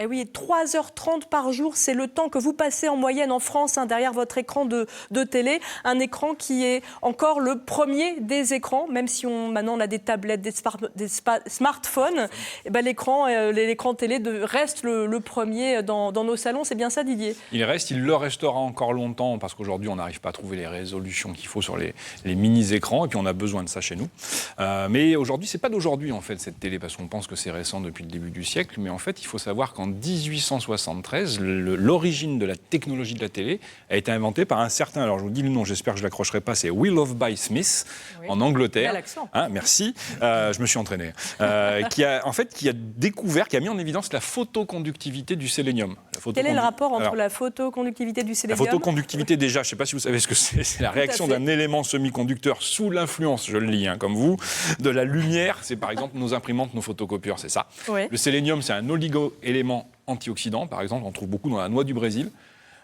Eh oui, 3h30 par jour, c'est le temps que vous passez en moyenne en France derrière votre écran de télé. Un écran qui est encore le premier des écrans, même si maintenant on a des tablettes, des smartphones. Eh ben, l'écran télé reste le premier dans nos salons. C'est bien ça, Didier? Il le restera encore longtemps parce qu'aujourd'hui on n'arrive pas à trouver les résolutions qu'il faut sur les mini-écrans et puis on a besoin de ça chez nous. Mais aujourd'hui, c'est pas d'aujourd'hui en fait cette télé parce qu'on pense que c'est récent depuis le début du siècle, mais en fait il faut savoir qu'en 1873, l'origine de la technologie de la télé a été inventée par un certain, alors je vous dis le nom, j'espère que je l'accrocherai pas, c'est Willoughby Smith en Angleterre. Merci, je me suis entraîné. Qui a découvert, qui a mis en évidence la photoconductivité du sélénium. Quel est le rapport entre la photoconductivité du sélénium? La photoconductivité, déjà, je ne sais pas si vous savez ce que c'est la réaction d'un élément semi-conducteur sous l'influence, je le lis comme vous, de la lumière. C'est par exemple nos imprimantes, nos photocopieurs, c'est ça. Oui. Le sélénium, c'est un oligo-élément antioxydant, par exemple, on trouve beaucoup dans la noix du Brésil.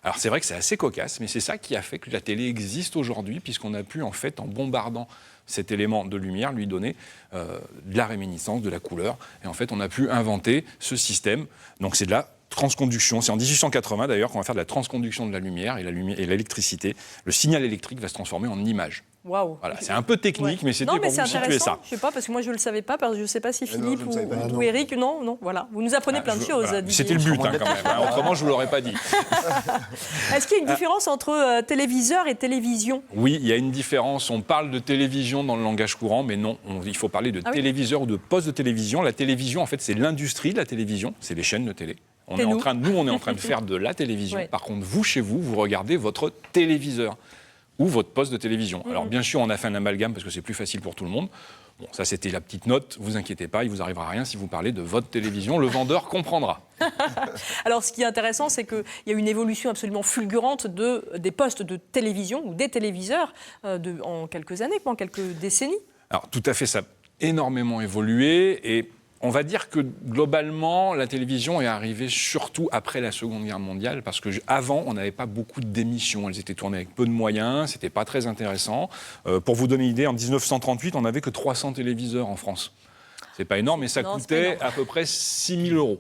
Alors c'est vrai que c'est assez cocasse, mais c'est ça qui a fait que la télé existe aujourd'hui, puisqu'on a pu, en fait, en bombardant cet élément de lumière, lui donner de la réminiscence, de la couleur. Et en fait, on a pu inventer ce système. Donc c'est de la transconduction. C'est en 1880 d'ailleurs qu'on va faire de la transconduction de la lumière et l'électricité. Le signal électrique va se transformer en image. Waouh. Voilà, c'est un peu technique, mais c'était pour vous situer ça. Je ne sais pas, parce que moi je ne le savais pas, parce que je ne sais pas si Philippe ou Eric, non, voilà. Vous nous apprenez plein de choses. Voilà. C'était le but quand même, autrement je ne vous l'aurais pas dit. Est-ce qu'il y a une différence entre téléviseur et télévision? Oui, il y a une différence. On parle de télévision dans le langage courant, mais non, il faut parler de téléviseur ou de poste de télévision. La télévision, en fait, c'est l'industrie de la télévision, c'est les chaînes de télé. On est en train de faire de la télévision. Par contre, vous, chez vous, vous regardez votre téléviseur ou votre poste de télévision. Alors, bien sûr, on a fait un amalgame parce que c'est plus facile pour tout le monde. Bon, ça, c'était la petite note. Vous inquiétez pas, il vous arrivera rien si vous parlez de votre télévision. Le vendeur comprendra. Alors, ce qui est intéressant, c'est qu'il y a une évolution absolument fulgurante des postes de télévision ou des téléviseurs en quelques années, en quelques décennies. Alors, tout à fait, ça a énormément évolué et on va dire que globalement, la télévision est arrivée surtout après la Seconde Guerre mondiale, parce qu'avant, on n'avait pas beaucoup d'émissions. Elles étaient tournées avec peu de moyens, c'était pas très intéressant. Pour vous donner une idée, en 1938, on n'avait que 300 téléviseurs en France. C'est pas énorme, mais ça coûtait à peu près 6 000 €.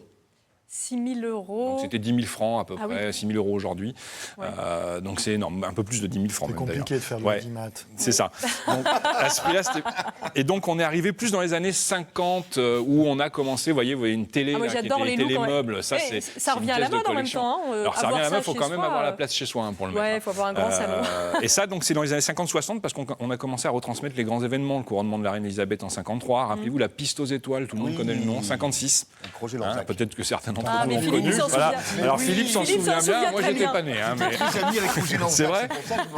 6 000 €. Donc c'était 10 000 francs à peu près, 6 000 € aujourd'hui. Ouais. Donc c'est énorme, un peu plus de 10 000 francs. C'est compliqué de faire le l'audimat. C'est ça. Donc, à ce prix-là, et donc on est arrivé plus dans les années 50 où on a commencé, vous voyez une télé, qui était les télémeubles. Ça revient à la mode en même temps. Alors ça revient à la mode, il faut quand même avoir la place chez soi pour le mettre. Oui, il faut avoir un grand salon. Et ça, donc c'est dans les années 50-60 parce qu'on a commencé à retransmettre les grands événements, le couronnement de la reine Elisabeth en 53. Rappelez-vous la piste aux étoiles, tout le monde connaît le nom, 56. Peut-être que certains d'entre vous l'ont connu. Voilà. Alors Philippe s'en souvient bien, moi j'étais pas né. Mais... c'est vrai.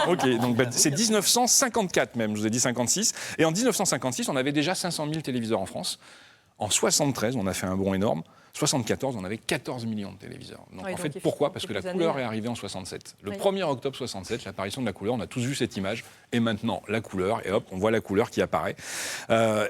Ok, donc c'est 1954 même, je vous ai dit 56. Et en 1956, on avait déjà 500 000 téléviseurs en France. En 73, on a fait un bond énorme. 74, on avait 14 millions de téléviseurs. Donc en fait, pourquoi ? Parce que la couleur est arrivée en 67. Le 1er octobre 67, l'apparition de la couleur, on a tous vu cette image. Et maintenant, la couleur, et hop, on voit la couleur qui apparaît.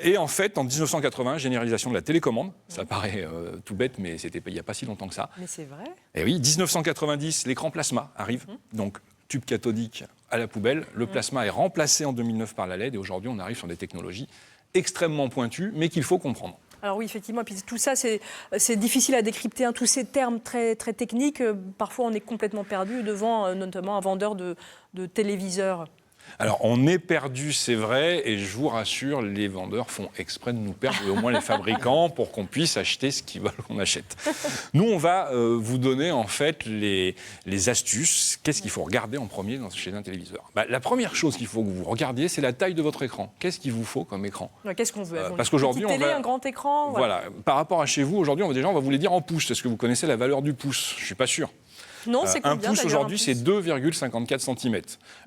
Et en fait, en 1980, généralisation de la télécommande. Ça paraît tout bête, mais c'était il n'y a pas si longtemps que ça. Mais c'est vrai. Et oui, 1990, l'écran plasma arrive. Donc, tube cathodique à la poubelle. Le plasma est remplacé en 2009 par la LED. Et aujourd'hui, on arrive sur des technologies extrêmement pointues, mais qu'il faut comprendre. Alors oui, effectivement, et puis tout ça, c'est difficile à décrypter, tous ces termes très, très techniques. Parfois, on est complètement perdu devant, notamment, un vendeur de téléviseurs. Alors, on est perdu, c'est vrai, et je vous rassure, les vendeurs font exprès de nous perdre, et au moins les fabricants, pour qu'on puisse acheter ce qu'ils veulent qu'on achète. Nous, on va vous donner, en fait, les astuces. Qu'est-ce qu'il faut regarder en premier chez un téléviseur ? La première chose qu'il faut que vous regardiez, c'est la taille de votre écran. Qu'est-ce qu'il vous faut comme écran ? Qu'est-ce qu'on veut ? Parce qu'aujourd'hui, on va... un grand écran. Voilà. Par rapport à chez vous, aujourd'hui, on va vous les dire en pouces. Est-ce que vous connaissez la valeur du pouce ? Je ne suis pas sûr. Non, c'est combien, un pouce aujourd'hui, c'est 2,54 cm.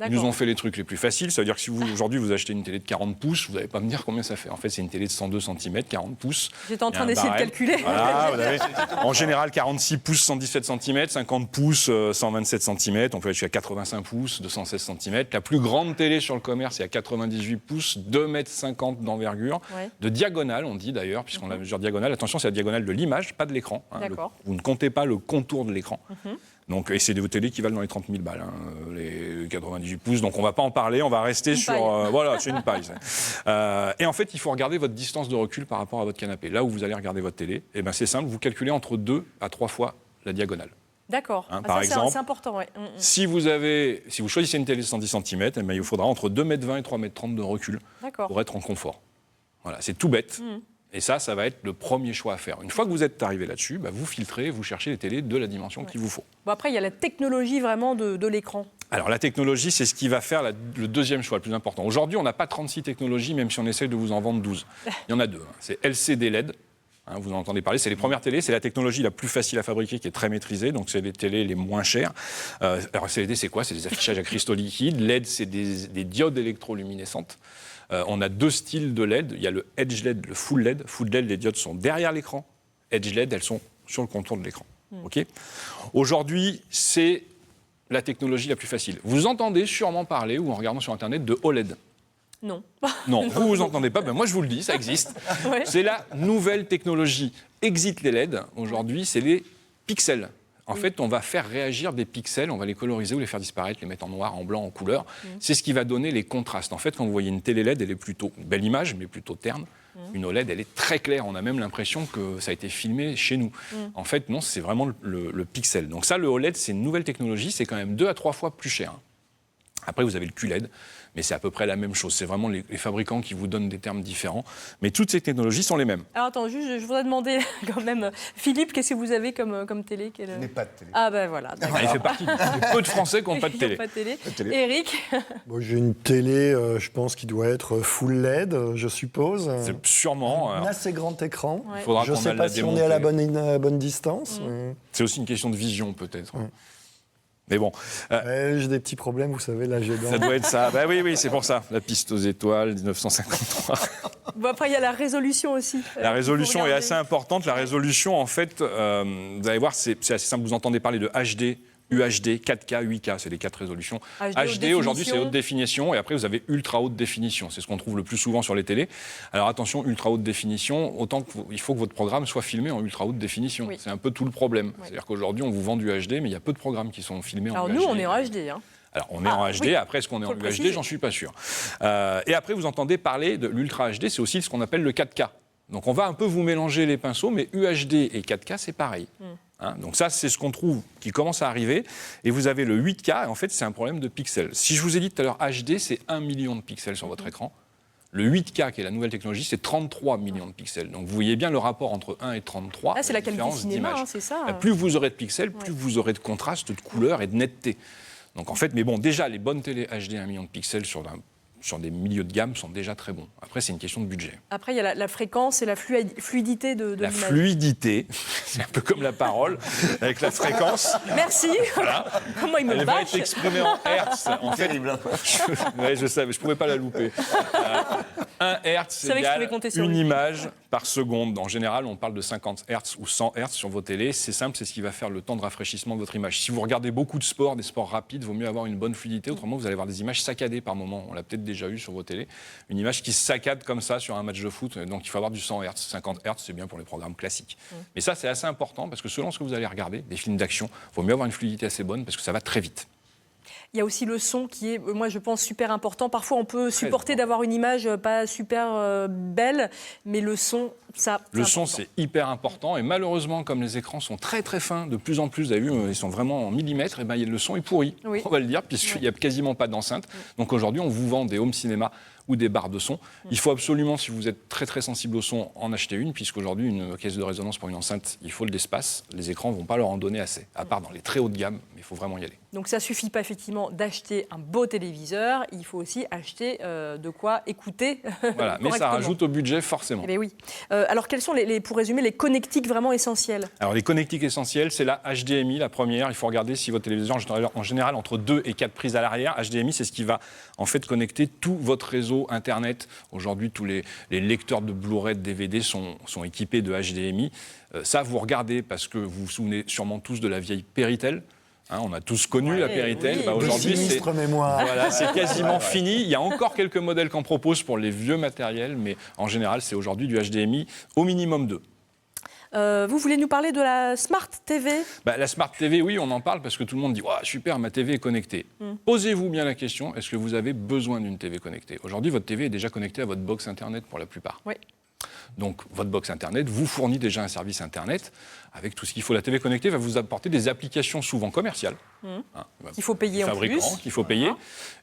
Ils nous ont fait les trucs les plus faciles. Ça veut dire que si aujourd'hui vous achetez une télé de 40 pouces, vous n'allez pas me dire combien ça fait. En fait, c'est une télé de 102 cm, 40 pouces. J'étais en train d'essayer de calculer. Voilà, vous avez, en général, 46 pouces, 117 cm, 50 pouces, 127 cm. On peut aller jusqu'à 85 pouces, 216 cm. La plus grande télé sur le commerce, c'est à 98 pouces, 2,50 m d'envergure. Ouais. De diagonale, on dit d'ailleurs, puisqu'on la mesure diagonale. Attention, c'est la diagonale de l'image, pas de l'écran. Vous ne comptez pas le contour de l'écran. Donc, et c'est des télés qui valent dans les 30 000 balles, les 98 pouces. Donc on ne va pas en parler, on va rester sur... voilà, c'est une paille. Et en fait, il faut regarder votre distance de recul par rapport à votre canapé. Là où vous allez regarder votre télé, eh ben, c'est simple, vous calculez entre 2 à 3 fois la diagonale. D'accord. Par exemple, c'est important. Ouais. Si vous choisissez une télé de 110 cm, eh ben, il vous faudra entre 2,20 m et 3,30 m de recul pour être en confort. Voilà, c'est tout bête. Et ça va être le premier choix à faire. Une fois que vous êtes arrivé là-dessus, vous filtrez, vous cherchez les télés de la dimension qu'il vous faut. Bon, après, il y a la technologie vraiment de l'écran. Alors la technologie, c'est ce qui va faire le deuxième choix, le plus important. Aujourd'hui, on n'a pas 36 technologies, même si on essaye de vous en vendre 12. Il y en a 2. C'est LCD LED. Vous en entendez parler, c'est les premières télés, c'est la technologie la plus facile à fabriquer, qui est très maîtrisée, donc c'est les télés les moins chères. Alors LCD, c'est quoi? C'est des affichages à cristaux liquides. LED, c'est des diodes électroluminescentes. On a 2 styles de LED. Il y a le Edge LED, le Full LED. Full LED, les diodes sont derrière l'écran. Edge LED, elles sont sur le contour de l'écran. Okay. Aujourd'hui, c'est la technologie la plus facile. Vous entendez sûrement parler, ou en regardant sur Internet, de OLED. Non. Non, vous entendez pas, moi je vous le dis, ça existe. Ouais. C'est la nouvelle technologie. Exit les LED, aujourd'hui, c'est les pixels. En fait, on va faire réagir des pixels, on va les coloriser ou les faire disparaître, les mettre en noir, en blanc, en couleur. C'est ce qui va donner les contrastes. En fait, quand vous voyez une télé LED, elle est plutôt une belle image, mais plutôt terne. Une OLED, elle est très claire. On a même l'impression que ça a été filmé chez nous. En fait, non, c'est vraiment le pixel. Donc ça, le OLED, c'est une nouvelle technologie. C'est quand même 2 à 3 fois plus cher. Après, vous avez le QLED, mais c'est à peu près la même chose. C'est vraiment les fabricants qui vous donnent des termes différents. Mais toutes ces technologies sont les mêmes. Alors attends, juste, je voudrais demander quand même, Philippe, qu'est-ce que vous avez comme télé? Je n'ai pas de télé. Ah ben voilà. Il fait partie des peu de Français qui n'ont pas de télé. Éric? Bon, j'ai une télé, je pense, qui doit être full LED, je suppose. C'est sûrement... Un assez grand écran. Il faudra je ne sais pas si on est à la bonne distance. C'est aussi une question de vision, peut-être. Mais bon. J'ai des petits problèmes, vous savez, là j'ai ça doit être ça. Oui, c'est pour ça. La piste aux étoiles, 1953. Bon, après, il y a la résolution aussi. La résolution est assez importante. La résolution, en fait, vous allez voir, c'est assez simple. Vous entendez parler de HD, UHD, 4K, 8K, c'est les 4 résolutions. HD aujourd'hui, c'est haute définition, et après, vous avez ultra haute définition. C'est ce qu'on trouve le plus souvent sur les télés. Alors attention, ultra haute définition, il faut que votre programme soit filmé en ultra haute définition. Oui. C'est un peu tout le problème. Oui. C'est-à-dire qu'aujourd'hui, on vous vend du HD, mais il y a peu de programmes qui sont filmés en UHD. Alors nous, on est en HD, hein. Alors, on est en HD. Oui. Après, est-ce qu'on est en UHD? J'en suis pas sûr. Et après, vous entendez parler de l'Ultra HD, c'est aussi ce qu'on appelle le 4K. Donc, on va un peu vous mélanger les pinceaux, mais UHD et 4K, c'est pareil. Donc ça, c'est ce qu'on trouve qui commence à arriver. Et vous avez le 8K, et en fait, c'est un problème de pixels. Si je vous ai dit tout à l'heure, HD, c'est 1 million de pixels sur votre écran. Le 8K, qui est la nouvelle technologie, c'est 33 millions de pixels. Donc vous voyez bien le rapport entre 1 et 33. Là, c'est la qualité cinéma, hein, c'est ça. Plus vous aurez de pixels, plus vous aurez de contraste, de couleur et de netteté. Donc en fait, mais bon, déjà, les bonnes télé HD 1 million de pixels sur des milieux de gamme sont déjà très bons. Après, c'est une question de budget. Après, il y a la fréquence et la fluidité de la l'image. La fluidité, c'est un peu comme la parole, avec la fréquence. Merci. Voilà. Comment il me Elle va être exprimée en hertz. En fait, je savais, je ne pouvais pas la louper. 1 hertz égale une image par seconde. En général, on parle de 50 hertz ou 100 hertz sur vos télés. C'est simple, c'est ce qui va faire le temps de rafraîchissement de votre image. Si vous regardez beaucoup de sports, des sports rapides, il vaut mieux avoir une bonne fluidité. Autrement, vous allez avoir des images saccadées par moment. On l'a peut-être déjà eu sur vos télés. Une image qui se saccade comme ça sur un match de foot. Donc, il faut avoir du 100 hertz. 50 hertz, c'est bien pour les programmes classiques. Mais ça, c'est assez important parce que selon ce que vous allez regarder, des films d'action, il vaut mieux avoir une fluidité assez bonne parce que ça va très vite. Il y a aussi le son qui est, moi je pense, super important. Parfois, on peut supporter d'avoir une image pas super belle, mais le son, ça... Le son, c'est hyper important. Et malheureusement, comme les écrans sont très très fins, de plus en plus, vous avez vu, ils sont vraiment en millimètres, et ben, le son est pourri, on va le dire, puisqu'il n'y a quasiment pas d'enceinte. Donc aujourd'hui, on vous vend des home cinéma ou des barres de son. Il faut absolument, si vous êtes très très sensible au son, en acheter une, puisqu'aujourd'hui, une caisse de résonance pour une enceinte, il faut de l'espace. Les écrans ne vont pas leur en donner assez, à part dans les très haut de gamme, mais il faut vraiment y aller. Donc ça ne suffit pas effectivement d'acheter un beau téléviseur, il faut aussi acheter de quoi écouter. Voilà, mais ça rajoute au budget forcément. Eh bien oui. Alors quels sont, pour résumer, les connectiques vraiment essentiels? Alors les connectiques essentiels, c'est la HDMI, la première. Il faut regarder si votre téléviseur, en général, entre 2 et 4 prises à l'arrière. HDMI, c'est ce qui va en fait connecter tout votre réseau Internet. Aujourd'hui, tous les lecteurs de Blu-ray, de DVD sont équipés de HDMI. Ça, vous regardez parce que vous vous souvenez sûrement tous de la vieille Péritel. On a tous connu la Péritel. Oui. Aujourd'hui, c'est quasiment fini. Il y a encore quelques modèles qu'on propose pour les vieux matériels, mais en général, c'est aujourd'hui du HDMI au minimum 2. Vous voulez nous parler de la Smart TV ? La Smart TV, oui, on en parle parce que tout le monde dit « super, ma TV est connectée ». Posez-vous bien la question, est-ce que vous avez besoin d'une TV connectée ? Aujourd'hui, votre TV est déjà connectée à votre box Internet pour la plupart. Oui. Donc, votre box Internet vous fournit déjà un service Internet avec tout ce qu'il faut. La TV connectée va vous apporter des applications souvent commerciales. Qu'il faut payer en plus. Qu'il faut payer.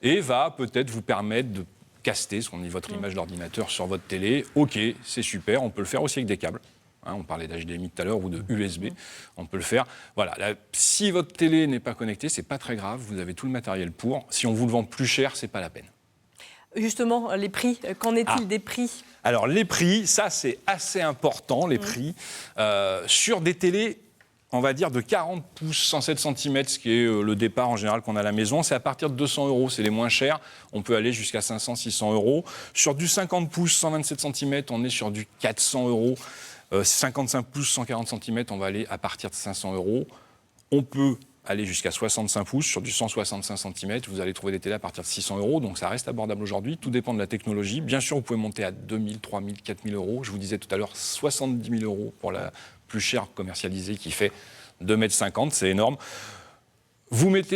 Et va peut-être vous permettre de caster votre image d'ordinateur sur votre télé. OK, c'est super, on peut le faire aussi avec des câbles. On parlait d'HDMI tout à l'heure ou de USB, on peut le faire. Voilà, si votre télé n'est pas connectée, c'est pas très grave, vous avez tout le matériel pour. Si on vous le vend plus cher, c'est pas la peine. Justement, les prix, qu'en est-il des prix ? Alors les prix, ça c'est assez important, les prix. Sur des télés, on va dire de 40 pouces, 107 cm, ce qui est le départ en général qu'on a à la maison, c'est à partir de 200 €, c'est les moins chers. On peut aller jusqu'à 500, 600 €. Sur du 50 pouces, 127 cm, on est sur du 400 €. 55 pouces, 140 cm, on va aller à partir de 500 €. On peut aller jusqu'à 65 pouces, sur du 165 cm, vous allez trouver des télés à partir de 600 €, donc ça reste abordable aujourd'hui, tout dépend de la technologie. Bien sûr, vous pouvez monter à 2000, 3000, 4000 €. Je vous disais tout à l'heure, 70 000 € pour la plus chère commercialisée qui fait 2,50 m, c'est énorme.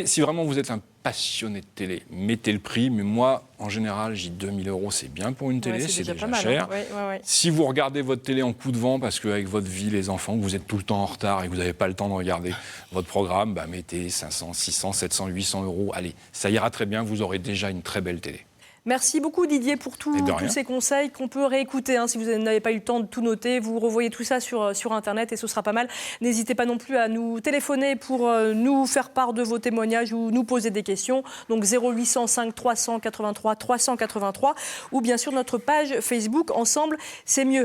Si vraiment vous êtes un passionné de télé, mettez le prix, mais moi, en général, j'ai 2000 €, c'est bien pour une télé, c'est déjà cher. Ouais. Si vous regardez votre télé en coup de vent, parce qu'avec votre vie, les enfants, vous êtes tout le temps en retard et que vous n'avez pas le temps de regarder votre programme, mettez 500, 600, 700, 800 €. Allez, ça ira très bien, vous aurez déjà une très belle télé. Merci beaucoup Didier pour tous ces conseils qu'on peut réécouter. Si vous n'avez pas eu le temps de tout noter, vous revoyez tout ça sur Internet et ce sera pas mal. N'hésitez pas non plus à nous téléphoner pour nous faire part de vos témoignages ou nous poser des questions. Donc 0805 383 383 ou bien sûr notre page Facebook Ensemble, c'est mieux.